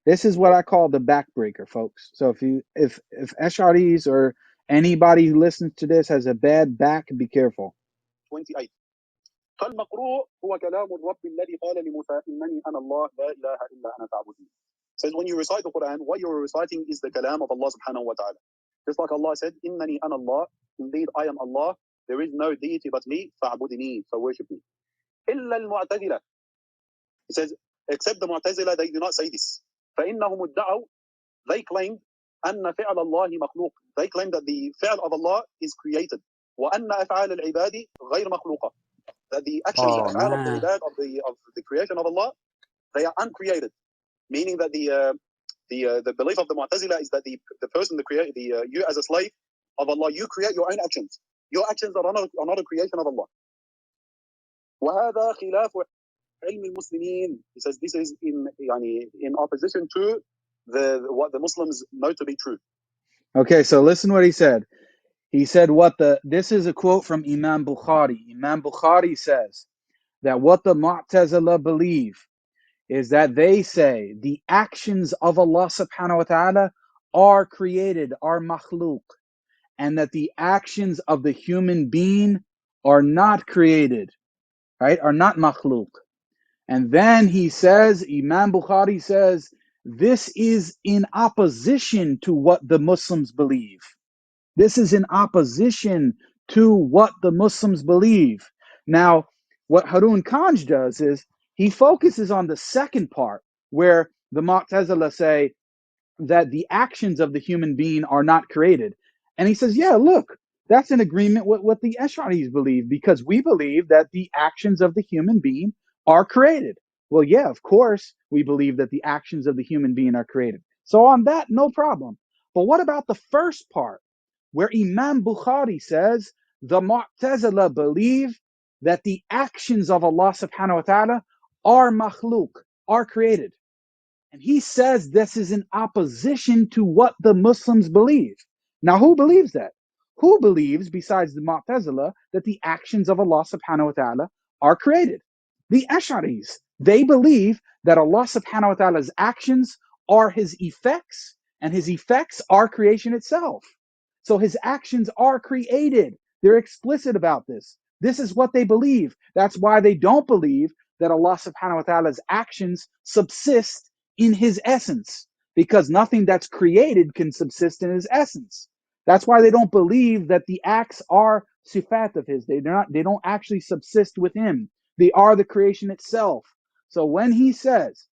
This is what I call the backbreaker, folks. So if Ash'aris or anybody who listens to this has a bad back, be careful. 28. فالمقروء هو كلام الرب الذي قال لموسى إنني أنا الله لا إله إلا أنا فاعبدني. Says when you recite the Quran, what you're reciting is the kalam of Allah subhanahu wa ta'ala. Just like Allah said, إنني أنا Allah, indeed I am Allah, there is no deity but me, فاعبدني, so worship me. إلا المعتزلة. He says, except the Mu'tazila, they do not say this. فإنهم ادعوا, they claimed أن فعل الله مخلوق. They claim that the فعل of Allah is created. وأن أفعال العباد غير مخلوقة. That the actions of the ibad of the creation of Allah, they are uncreated. Meaning that the belief of the Mu'tazila is that the person, you as a slave of Allah, you create your own actions. Your actions are not a creation of Allah. وهذا خلاف علم المسلمين. He says this is in opposition to what the Muslims know to be true. Okay, so listen what he said. He said this is a quote from Imam Bukhari. Imam Bukhari says that what the Mu'tazila believe is that they say the actions of Allah subhanahu wa ta'ala are created, are makhluk, and that the actions of the human being are not created, right? Are not makhluk. And then he says, Imam Bukhari says, this is in opposition to what the Muslims believe. This is in opposition to what the Muslims believe. Now, what Harun Kanj does is he focuses on the second part where the Mu'tazila say that the actions of the human being are not created. And he says, yeah, look, that's in agreement with what the Ash'aris believe, because we believe that the actions of the human being are created. Well, yeah, of course, we believe that the actions of the human being are created. So on that, no problem. But what about the first part, where Imam Bukhari says the Mu'tazila believe that the actions of Allah subhanahu wa ta'ala are makhluk, are created. And he says this is in opposition to what the Muslims believe. Now, who believes that? Who believes, besides the Mu'tazila, that the actions of Allah subhanahu wa ta'ala are created? The Ash'aris. They believe that Allah subhanahu wa ta'ala's actions are his effects, and his effects are creation itself. So his actions are created. They're explicit about this. This is what they believe. That's why they don't believe that Allah subhanahu wa ta'ala's actions subsist in his essence, because nothing that's created can subsist in his essence. That's why they don't believe that the acts are sifat of his. They don't actually subsist with him. They are the creation itself. So when he says,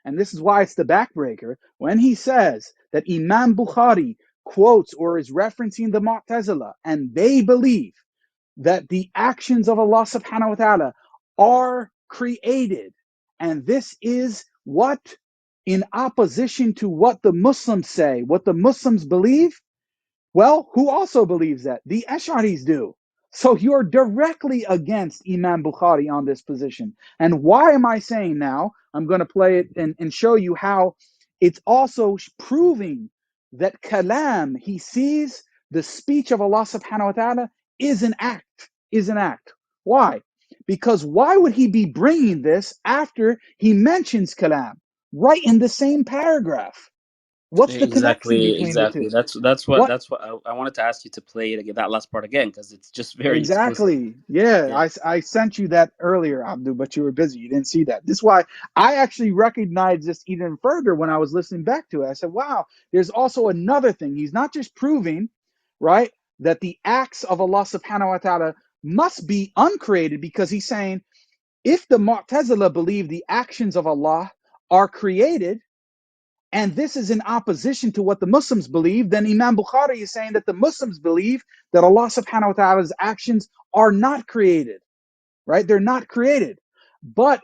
and this is why it's the backbreaker, when he says that Imam Bukhari quotes or is referencing the Mu'tazila, and they believe that the actions of Allah subhanahu wa ta'ala are created, and this is what, in opposition to what the Muslims say, what the Muslims believe, well, who also believes that? The Ash'aris do. So you're directly against Imam Bukhari on this position. And why am I saying now? I'm going to play it and show you how it's also proving that kalam, he sees the speech of Allah subhanahu wa ta'ala is an act, Why? Because why would he be bringing this after he mentions kalam right in the same paragraph? What's the connection between the two? That's what I wanted to ask you to play it again, that last part again, because it's just very exactly explicit. Yeah. I sent you that earlier, Abdul, but you were busy. You didn't see that. This is why I actually recognized this even further when I was listening back to it. I said, wow, there's also another thing. He's not just proving, right, that the acts of Allah subhanahu wa ta'ala must be uncreated, because he's saying if the Mu'tazila believe the actions of Allah are created, and this is in opposition to what the Muslims believe, then Imam Bukhari is saying that the Muslims believe that Allah subhanahu wa ta'ala's actions are not created, right? They're not created. But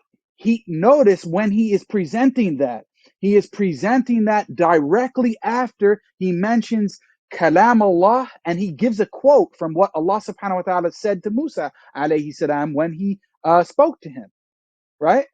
notice when he is presenting that, he is presenting that directly after he mentions kalam Allah, and he gives a quote from what Allah subhanahu wa ta'ala said to Musa alayhi salam when he spoke to him, right?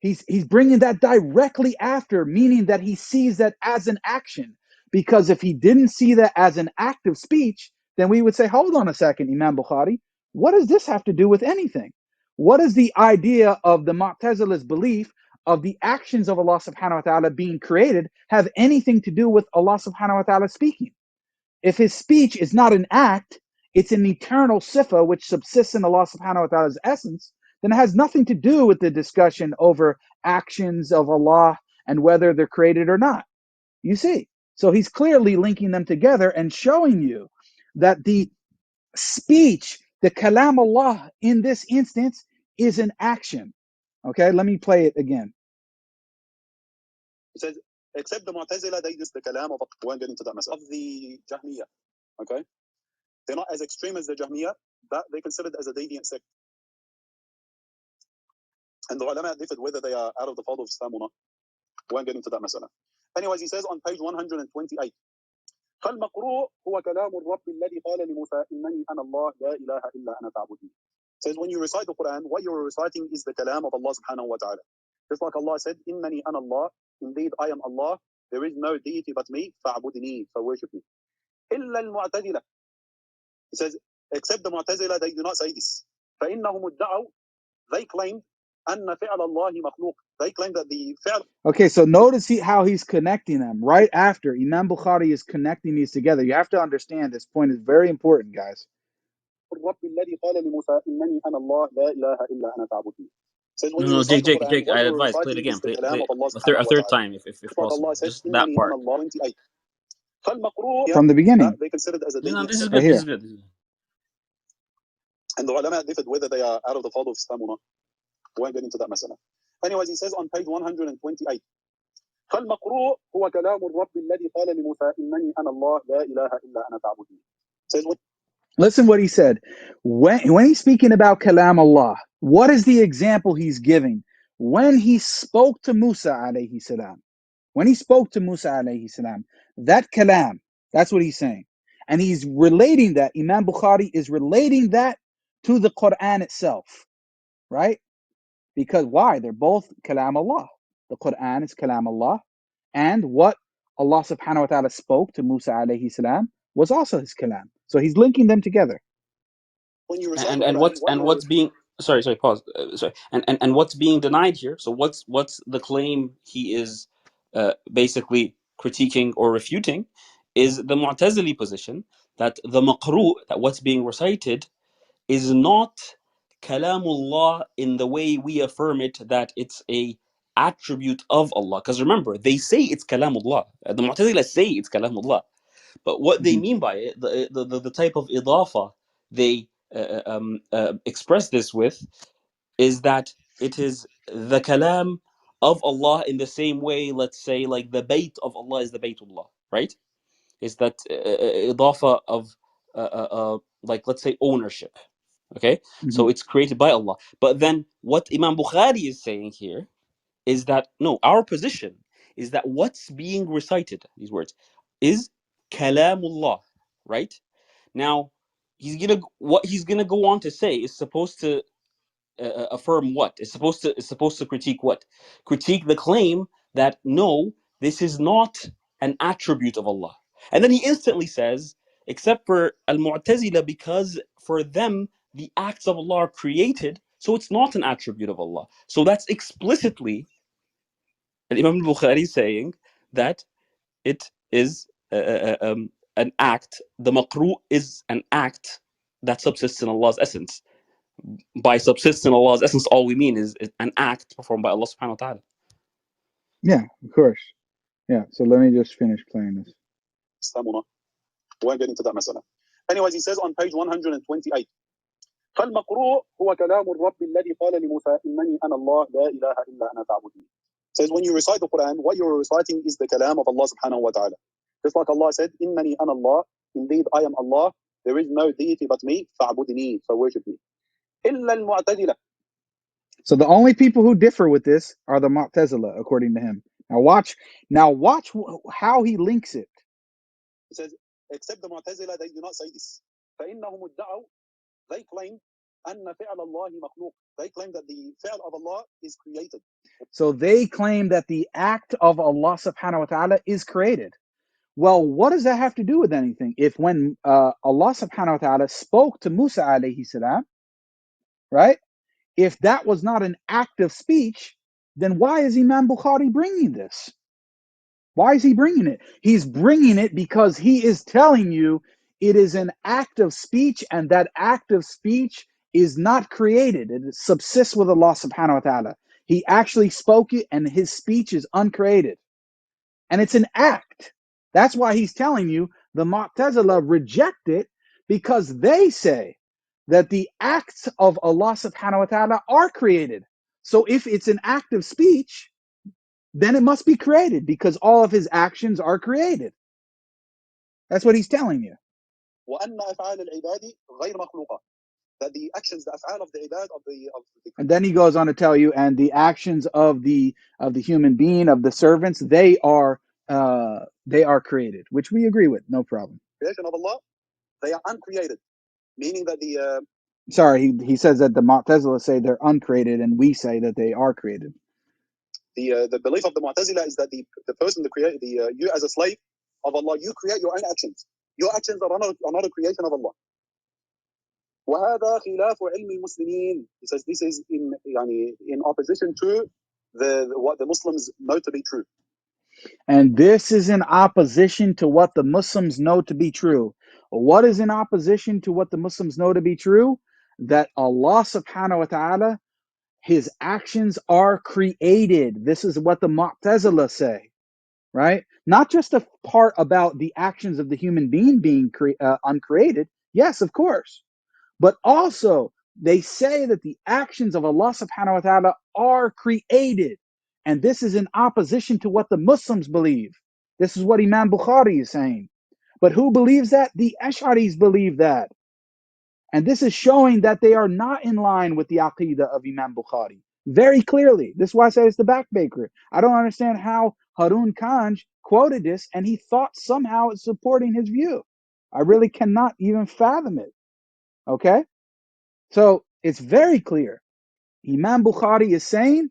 He's bringing that directly after, meaning that he sees that as an action. Because if he didn't see that as an act of speech, then we would say, hold on a second, Imam Bukhari, what does this have to do with anything? What is the idea of the Mu'tazila's belief of the actions of Allah subhanahu wa ta'ala being created have anything to do with Allah subhanahu wa ta'ala speaking. If his speech is not an act, it's an eternal sifa which subsists in Allah subhanahu wa ta'ala's essence, then it has nothing to do with the discussion over actions of Allah and whether they're created or not. You see? So he's clearly linking them together and showing you that the speech, the kalam Allah in this instance, is an action. Okay, let me play it again. It says, except the Mu'tazila, they use the kalam of, we won't get into that mess, of the Jahmiyyah. Okay? They're not as extreme as the Jahmiyyah, but they consider it as a deviant sect. And the ulama differed whether they are out of the fold of Islam or not. We won't get into that masala. Anyways, he says on page 128, فالمقروء هو كلام الرب الذي قال لموسى إنني أنا الله لا إله إلا أنا فاعبدني. Says when you recite the Quran, what you're reciting is the kalam of Allah subhanahu wa ta'ala. Just like Allah said, إنني أنا الله, indeed I am Allah, there is no deity but me, فاعبدني, so worship me. إلا المعتزلة. He says, except the Mu'tazila, they do not say this. فإنهم ادعوا, they claim أن فعل الله مخلوق. They claim that the فعل. Okay, so notice how he's connecting them right after. Imam Bukhari is connecting these together. You have to understand this point is very important, guys. الرب الذي قال لموسى إنني أنا الله لا إله إلا أنا فاعبدني. Says when you No, recite Jake, the Quran, Jake, what I you're advise play it reciting again. is the Play kalam of Allah a subhanahu wa third ta'ala. time if Like possible. Allah said, Just that إنني part. أنا الله 28. فالمقروء, From the beginning. they consider it as a No, deviant this is sect. Right good. This is here. good. And the ulama differed whether they are out of the fold of Islam or not. We won't get into that masala. Anyways, he says on page 128, فالمقروء هو كلام الرب الذي قال لموسى إنني أنا الله لا إله إلا أنا فاعبدني. Says what? Listen what he said. When he's speaking about kalam Allah, what is the example he's giving? When he spoke to Musa alayhi salam, when he spoke to Musa alayhi salam, that kalam, that's what he's saying. And he's relating that, Imam Bukhari is relating that to the Quran itself, right? Because why? They're both kalam Allah. The Quran is kalam Allah. And what Allah subhanahu wa ta'ala spoke to Musa alayhi salam was also his kalam. So he's linking them together. When you recite And what's being sorry pause sorry and what's being denied here? So what's the claim he is basically critiquing or refuting is the Mu'tazili position that the maqru', that what's being recited, is not kalamullah in the way we affirm it, that it's a attribute of Allah. Because remember, they say it's kalamullah. The Mu'tazila say it's kalamullah. But what they mean by it, the type of idafa they express this with, is that it is the kalam of Allah in the same way, let's say, like the bayt of Allah is the baytullah, right? Is that idafa of, like, let's say, ownership, okay? So it's created by Allah. But then what Imam Bukhari is saying here is that, no, our position is that what's being recited, these words, is kalamullah, right? Now, what he's gonna go on to say is supposed to affirm what? It's supposed to critique what? Critique the claim that no, this is not an attribute of Allah. And then he instantly says, except for al-Mu'tazila, because for them the acts of Allah are created, so it's not an attribute of Allah. So that's explicitly Imam al-Bukhari saying that it is an act. The maqru is an act that subsists in Allah's essence. By subsists in Allah's essence, all we mean is an act performed by Allah subhanahu wa ta'ala. Yeah, of course. Yeah, so let me just finish playing this. We won't get into that masala. Anyways, he says on page 128, فالمقروء هو كلام الرب الذي قال لموسى إنني أنا الله لا إله إلا أنا فاعبدني. Says when you recite the Quran, what you're reciting is the kalam of Allah subhanahu wa ta'ala. Just like Allah said, إنني أنا الله, indeed I am Allah, there is no deity but me, فاعبدني, so worship me. إلا المعتزلة. So the only people who differ with this are the Mu'tazila, according to him. Now watch how he links it. He says, except the Mu'tazila, they do not say this. فإنهم ادعوا, they claim أن فعل الله مخلوق. They claim that the fi'l of Allah is created. So they claim that the act of Allah subhanahu wa ta'ala is created. Well, what does that have to do with anything? If when Allah subhanahu wa ta'ala spoke to Musa alayhi salam, right? If that was not an act of speech, then why is Imam Bukhari bringing this? Why is he bringing it? He's bringing it because he is telling you it is an act of speech, and that act of speech is not created. It subsists with Allah subhanahu wa ta'ala. He actually spoke it, and his speech is uncreated. And it's an act. That's why he's telling you the Mu'tazila reject it, because they say that the acts of Allah subhanahu wa ta'ala are created. So if it's an act of speech, then it must be created, because all of his actions are created. That's what he's telling you. وأن أفعال العباد غير مخلوقة. That the actions, the af'al of the ibad, of the And then he goes on to tell you, and the actions of the human being, of the servants, they are created, which we agree with, no problem. creation of Allah, they are uncreated, meaning that the Sorry, he says that the Mu'tazila say they're uncreated, and we say that they are created. The belief of the Mu'tazila is that the person, you as a slave of Allah, you create your own actions. Your actions are not a creation of Allah. وهذا خلاف علم المسلمين. He says this is in opposition to what the Muslims know to be true. And this is in opposition to what the Muslims know to be true. What is in opposition to what the Muslims know to be true? That Allah subhanahu wa ta'ala, his actions are created. This is what the Mu'tazila say, right? Not just the part about the actions of the human being being uncreated. Yes, of course. But also, they say that the actions of Allah subhanahu wa ta'ala are created. And this is in opposition to what the Muslims believe. This is what Imam Bukhari is saying. But who believes that? The Ash'aris believe that. And this is showing that they are not in line with the Aqidah of Imam Bukhari. Very clearly. This is why I say it's the backbaker. I don't understand how Harun Kanj quoted this and he thought somehow it's supporting his view. I really cannot even fathom it. Okay? So it's very clear. Imam Bukhari is saying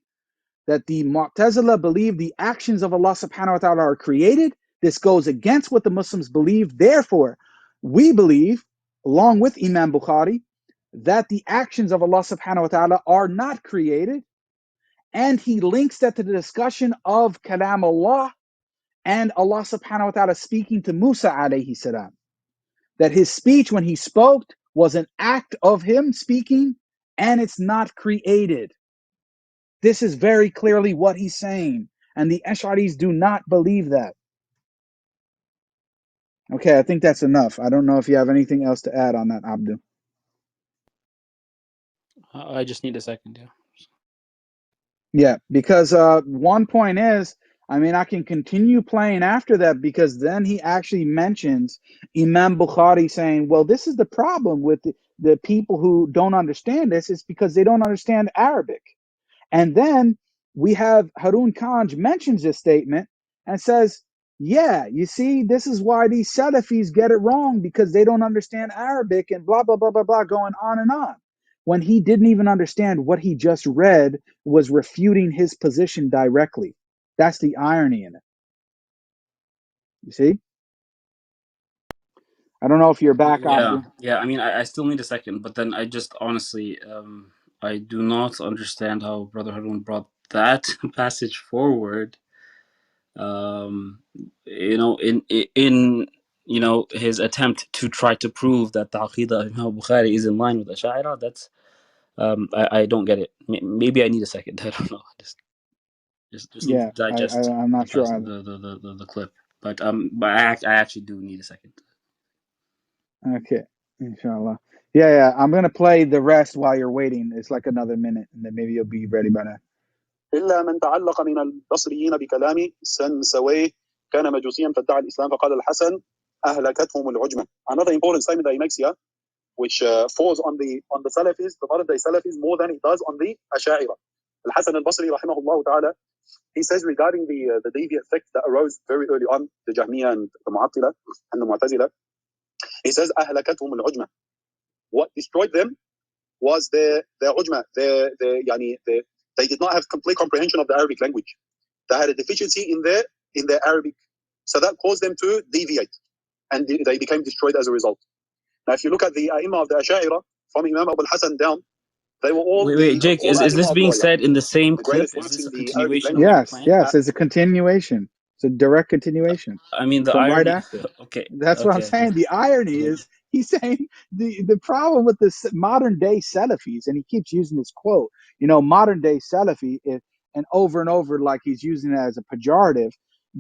that the Mu'tazila believe the actions of Allah subhanahu wa ta'ala are created. This goes against what the Muslims believe. Therefore, we believe, along with Imam Bukhari, that the actions of Allah subhanahu wa ta'ala are not created. And he links that to the discussion of Kalam Allah and Allah subhanahu wa ta'ala speaking to Musa alayhi salam. That his speech, when he spoke, was an act of him speaking, and it's not created. This is very clearly what he's saying, and the Ash'aris do not believe that. Okay, I think that's enough. I don't know if you have anything else to add on that, Abdu. I just need a second, yeah. Yeah, because one point is, I can continue playing after that, because then he actually mentions Imam Bukhari saying, well, this is the problem with the people who don't understand this. It's because they don't understand Arabic. And then we have Harun Kanj mentions this statement and says, yeah, you see, this is why these Salafis get it wrong, because they don't understand Arabic and blah, blah, blah, blah, blah, going on and on. When he didn't even understand what he just read was refuting his position directly. That's the irony in it. You see? I don't know if you're back, Abdu. Yeah. I still need a second, but then I just honestly, I do not understand how Brother Harun brought that passage forward. In his attempt to try to prove that the Aqidah of Imam Bukhari is in line with Ash'ariyah. That's I don't get it. Maybe I need a second. I don't know. Just need to digest. I'm not sure the clip, but I actually do need a second. Okay, inshallah. Yeah. I'm gonna play the rest while you're waiting. It's like another minute, and then maybe you'll be ready by then. إلا من تعلق من البصريين بكلامي سنسويه كان مجوسيا فادعى الإسلام فقال الحسن أهلكتهم العجمة. Another important statement that he makes here, which falls on the Salafis, the modern day Salafis, more than it does on the Asha'ira. Al-Hasan al-Basri rahimahullah ta'ala, he says regarding the deviant sect that arose very early on, the Jahmiyyah and the Mu'attila and the Mu'tazila, he says أهلكتهم العجمة. What destroyed them was their ujma, they did not have complete comprehension of the Arabic language. They had a deficiency in their Arabic, so that caused them to deviate, and they became destroyed as a result. Now, if you look at the Imam of the Asha'ira, from Imam Abu al-Hasan down, They will all Wait, Jake, all is this A'imma of being law, said in the same the clip? greatest Is works this in a the Arabic continuation of what you're language. playing? Yes, it's a continuation. It's a direct continuation I mean, the from right irony. after. Okay, That's what I'm okay. saying. The irony is he's saying the problem with this modern day Salafis, and he keeps using this quote, modern day Salafi, and over, like he's using it as a pejorative.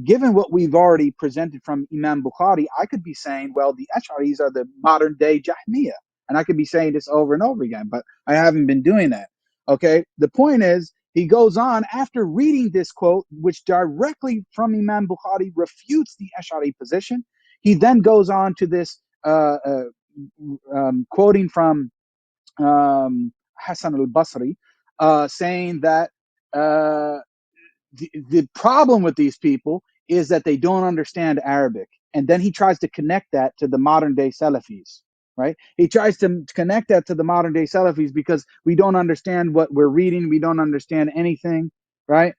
Given what we've already presented from Imam Bukhari, I could be saying, well, the Ash'aris are the modern day Jahmiyyah. And I could be saying this over and over again, but I haven't been doing that. Okay. The point is, he goes on after reading this quote, which directly from Imam Bukhari refutes the Ash'ari position. He then goes on to this quoting from Hassan al-Basri, saying that the problem with these people is that they don't understand Arabic. And then he tries to connect that to the modern day Salafis, right? He tries to connect that to the modern day Salafis because we don't understand what we're reading. We don't understand anything, right?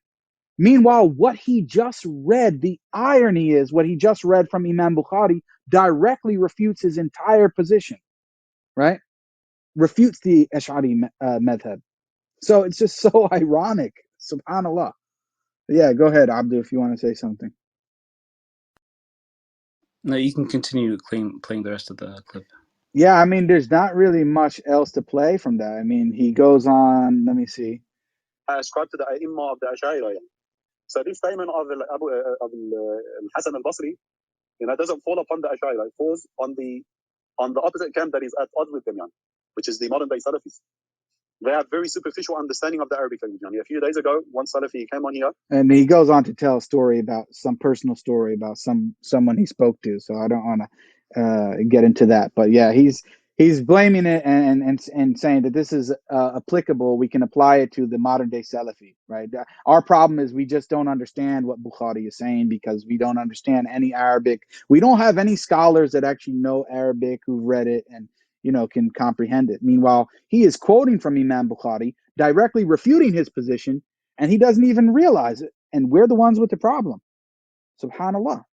Meanwhile, what he just read, the irony is what he just read from Imam Bukhari directly refutes his entire position, right? Refutes the Ash'ari madhab. So it's just so ironic. Subhanallah. Yeah, go ahead, Abdul, if you want to say something. No, you can continue playing the rest of the clip. Yeah, I mean, there's not really much else to play from that. I mean, he goes on, let me see. I ascribe to the A'imma of the Ash'airah. So this statement of Hassan al-Basri, doesn't fall upon the Ash'airah. It falls on the opposite camp that is at odds with them, which is the modern day Salafis. They have very superficial understanding of the Arabic language. A few days ago, one Salafi came on here. And he goes on to tell a story about some personal story about someone he spoke to. So I don't want to get into that. But yeah, he's blaming it and saying that this is applicable. We can apply it to the modern day Salafi, right? Our problem is we just don't understand what Bukhari is saying because we don't understand any Arabic. We don't have any scholars that actually know Arabic who've read it and can comprehend it. Meanwhile, he is quoting from Imam Bukhari, directly refuting his position, and he doesn't even realize it. And we're the ones with the problem. Subhanallah.